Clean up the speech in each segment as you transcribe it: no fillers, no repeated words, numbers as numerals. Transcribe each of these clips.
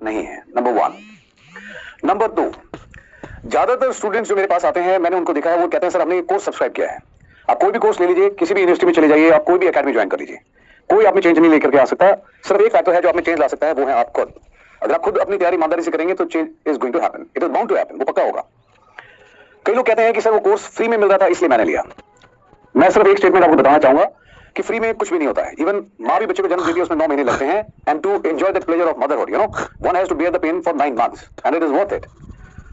नहीं है, number 1। Number 2, ज्यादातर स्टूडेंट्स जो मेरे पास आते हैं, मैंने उनको देखा है, वो कहते हैं सर हमने कोर्स सब्सक्राइब किया है। आप कोई भी कोर्स ले लीजिए, किसी भी यूनिवर्सिटी में चले जाइए, आप कोई भी एकेडमी ज्वाइन कर लीजिए, कोई आप में चेंज नहीं लेकर के आ सकता। सिर्फ एक फैक्टर है जो आप में चेंज ला सकता है, वो है आप खुद। अगर आप खुद अपनी तैयारी ईमानदारी से करेंगे तो change is going to happen, it is bound to happen, वो पक्का होगा। कई लोग कहते हैं कि सर वो कोर्स फ्री में मिल रहा था इसलिए मैंने लिया। मैं सिर्फ एक स्टेटमेंट आपको बताना चाहूंगा कि फ्री में कुछ भी नहीं होता है। इवन माँ भी बच्चे को जन्म देती है, उसमें 9 महीने लगते हैं। And to enjoy the pleasure of motherhood, you know, one has to bear the pain for 9 months and it is worth it.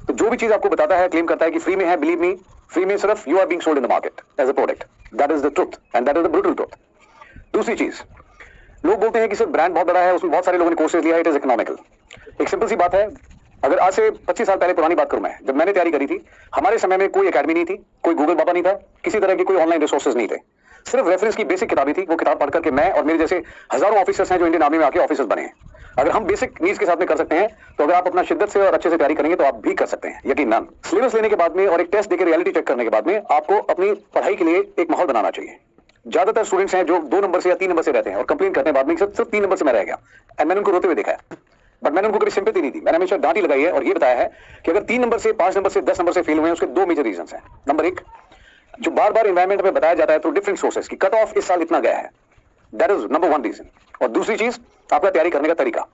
तो जो भी चीज आपको बताता है, क्लेम करता है कि फ्री में है, बिलीव मी, फ्री में सिर्फ you are being sold in the market as a product. That is the truth and that is the brutal truth. दूसरी चीज, लोग बोलते हैं कि सर ब्रांड बहुत बड़ा है, उसमें बहुत सारे लोगों ने कोर्सेज लिया है, इट इज इकोनॉमिकल। एक सिंपल सी बात है, अगर आज से 25 साल पहले पुरानी बात करूं मैं, जब मैंने तैयारी करी थी, हमारे समय में कोई एकेडमी नहीं थी, कोई गूगल बाबा नहीं था, किसी तरह की कोई ऑनलाइन रिसोर्सेज नहीं थे, सिर्फ रेफरेंस की बेसिक किताबें थी। वो किताब पढ़ करके मैं और मेरे जैसे हजारों ऑफिसर्स हैं जो इंडियन आर्मी में आके ऑफिसर्स बने हैं। अगर हम बेसिक नीड्स के साथ में कर सकते हैं, तो अगर आप अपना शिद्दत से और अच्छे से तैयारी करेंगे तो आप भी कर सकते हैं, यकीनन। सिलेबस लेने के बाद में और एक टेस्ट देकर रियलिटी चेक करने के बाद में आपको अपनी पढ़ाई के लिए एक माहौल बनाना चाहिए। ज्यादातर स्टूडेंट्स हैं जो 2 नंबर से या 3 नंबर से रहते हैं और कंप्लेन करते हैं बाद में सिर्फ 3 नंबर से मैं रह गया, एंड मैंने उनको रोते हुए देखा है। बट मैंने उनको कभी सिंपैथी नहीं दी, मैंने हमेशा डांट ही लगाई है और ये बताया है कि अगर 3 नंबर से, 5 नंबर से, 10 नंबर से फेल हुए हैं, उसके 2 मेजर रीजंस हैं। नंबर 1, जो बार बार एनवायरमेंट में बताया जाता है थ्रू डिफरेंट सोर्सेस कि कट ऑफ इस साल इतना गया है, दैट इज नंबर 1 रीजन। और दूसरी चीज, आपका तैयारी करने का तरीका।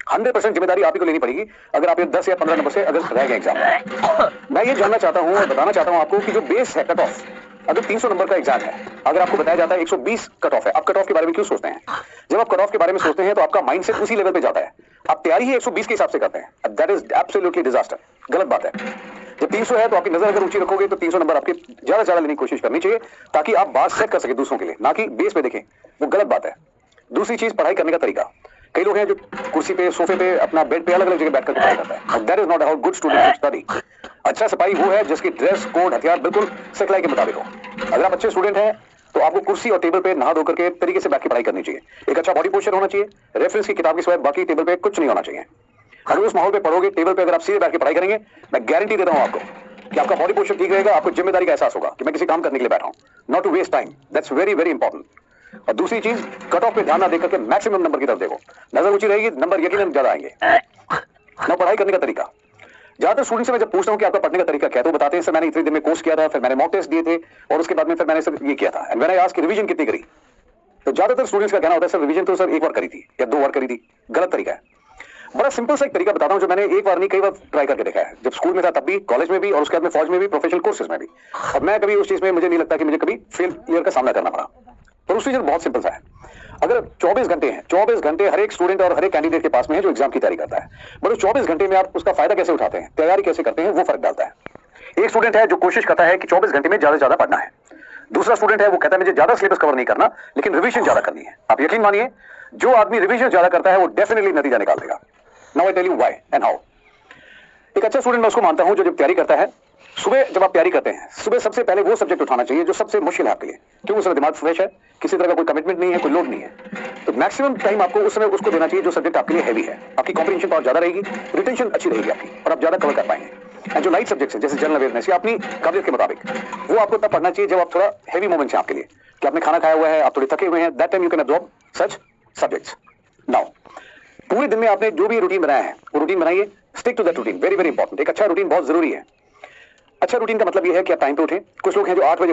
100% जिम्मेदारी आप ही को लेनी पड़ेगी अगर आप ये 10 या 15 नंबर से अगर रह गए एग्जाम में। मैं ये जानना चाहता हूं और बताना चाहता हूं आपको कि जो बेस है कट ऑफ, अगर 300 नंबर का एग्जाम है, अगर आपको बताया जाता है 120 कट ऑफ है, आप कट ऑफ के बारे में क्यों सोचते हैं? जब आप कट ऑफ के बारे में सोचते हैं तो आपका माइंडसेट उसी लेवल पे जाता है, आप तैयारी ही 120 के हिसाब से करते हैं। दैट इज एब्सोल्युटली डिजास्टर, गलत बात है। जब 300 है तो आपकी नजर अगर ऊंची रखोगे तो 300 नंबर आपके ज्यादा से ज्यादा लेने की कोशिश करनी चाहिए, ताकि आप बात सेट कर सके दूसरों के लिए, ना कि बेस पे देखें, वो गलत बात है। दूसरी चीज, पढ़ाई करने का तरीका। कई लोग हैं जो कुर्सी पे, सोफे पे, अपना बेड पे अलग अलग जगह बैठकर पढ़ाई करता है। That is not how good student study. अच्छा सिपाही वो है जिसकी ड्रेस कोड हथियार बिल्कुल सिखलाई के मुताबिक हो। अगर आप अच्छे स्टूडेंट हैं तो आपको कुर्सी और टेबल पे नहा धो करके तरीके से बैठ के पढ़ाई करनी चाहिए। एक अच्छा बॉडी पोस्चर होना चाहिए, रेफरेंस की किताब के सिवाय बाकी टेबल पे कुछ नहीं होना चाहिए। अगर उस माहौल पे पढ़ोगे, टेबल पे अगर आप सीधे बैठ के पढ़ाई करेंगे, मैं गारंटी दे रहा हूं आपको कि आपका बॉडी पोस्चर ठीक रहेगा, आपको जिम्मेदारी का एहसास होगा कि मैं किसी काम करने के लिए बैठा हूं, not to waste time. That's very very important. और दूसरी चीज, कट ऑफ पे ध्यान ना देकर के मैक्सिमम नंबर की तरफ देखो। नजर ऊंची रहेगी, नंबर यकीनन ज्यादा आएंगे। ना पढ़ाई करने का तरीका। ज्यादातर स्टूडेंट से मैं जब पूछता हूं कि आपका पढ़ने का तरीका क्या है, तो बताते हैं सर मैंने इतने दिन में कोर्स किया था, फिर मैंने मॉक टेस्ट दिए थे और उसके बाद में फिर मैंने सर ये किया था। And when I ask revision कितनी करी, तो ज्यादातर स्टूडेंट्स का कहना होता है सर रिवीजन तो सर 1 बार करी थी या 2 बार करी थी। गलत तरीका है। बड़ा सिंपल सा एक तरीका बताता हूं जो मैंने 1 बार नहीं कई बार ट्राई करके देखा है। जब स्कूल में था तब भी, कॉलेज में भी, और उसके बाद में फौज में भी, प्रोफेशनल कोर्सेज में भी। और मैं कभी उस चीज में, मुझे नहीं लगता कि मुझे कभी फेलियर का सामना करना पड़ा। प्रोसीजर बहुत सिंपल सा है। अगर 24 घंटे हैं, 24 घंटे हर एक स्टूडेंट और हर एक कैंडिडेट के पास में है जो एग्जाम की तैयारी करता है, बट उस 24 घंटे में आप उसका फायदा कैसे उठाते हैं, तैयारी कैसे करते हैं, वो फर्क डालता है। एक स्टूडेंट है जो कोशिश करता है कि 24 घंटे में ज्यादा से ज्यादा पढ़ना है। दूसरा स्टूडेंट है वो कहता है मुझे ज्यादा सिलेबस कवर नहीं करना, लेकिन रिवीजन ज्यादा करनी है। आप यकीन मानिए, जो आदमी रिवीजन ज्यादा करता है वो डेफिनेटली नतीजा निकाल देगा। Now I tell you why and how. एक अच्छा स्टूडेंट मैं उसको मानता हूं जो जब तैयारी करता है, सुबह जब आप तैयारी करते हैं, सुबह सबसे पहले वो सब्जेक्ट उठाना चाहिए जो सबसे मुश्किल है आपके लिए, क्योंकि उसमें दिमाग फ्रेश है, किसी तरह का कोई कमिटमेंट नहीं है, कोई लोड नहीं है। तो मैक्सिमम टाइम आपको उस समय उसको देना चाहिए जो सब्जेक्ट आपके लिए हैवी है। आपकी कॉम्प्रिहेंशन पावर ज्यादा रहेगी, रिटेंशन अच्छी रहेगी आपकी, और आप ज्यादा कवर कर पाएंगे। एंड जो लाइट सब्जेक्ट्स हैं जैसे जनरल अवेयरनेस या अपनी काबिलियत के मुताबिक, वो आपको तब पढ़ना चाहिए जब आप थोड़ा हैवी मोमेंट्स हैं आपके लिए, कि आपने खाना खाया हुआ है, आप थोड़े थके हुए हैं। That time you can absorb such subjects. Now पूरे दिन में आपने जो भी रूटीन बनाया है वो रूटीन बनाइए, stick to that routine, very very important. एक अच्छा रूटीन बहुत जरूरी है। अच्छा रूटीन का मतलब ये है कि आप टाइम पे उठें। कुछ लोग हैं जो 8 बजे